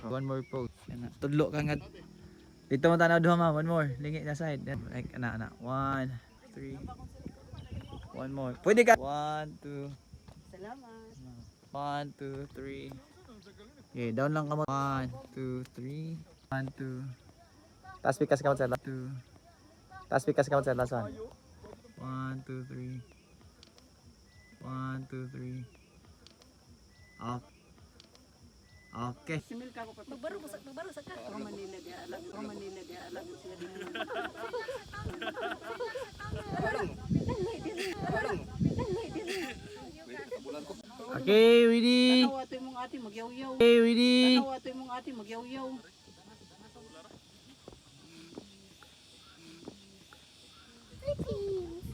One more pose. Yan na. Tudlo ka nga. Dito mo tanaw duha ma. One more. Lingi na side. Like, ana. 1, 3. One more. Pwede ka. 1, 2. Salamat. 1, 2, 3. Okay, down lang ka mo. 1, 2, 3. 1, 2. Taas pikas ka mo sa last 2. Taas pikas ka mo sa last 1. 1, 2, 3. 1, 2, 3. Okay. Simil ka ko pa. Magbaro sa ka. From Manila di alam. From Manila di alam siya din. Okay, Winnie. Tanawa to imong ate magyaw-yaw. Okay, Winnie. Tanawa to imong ate magyaw-yaw. Hi, Pins.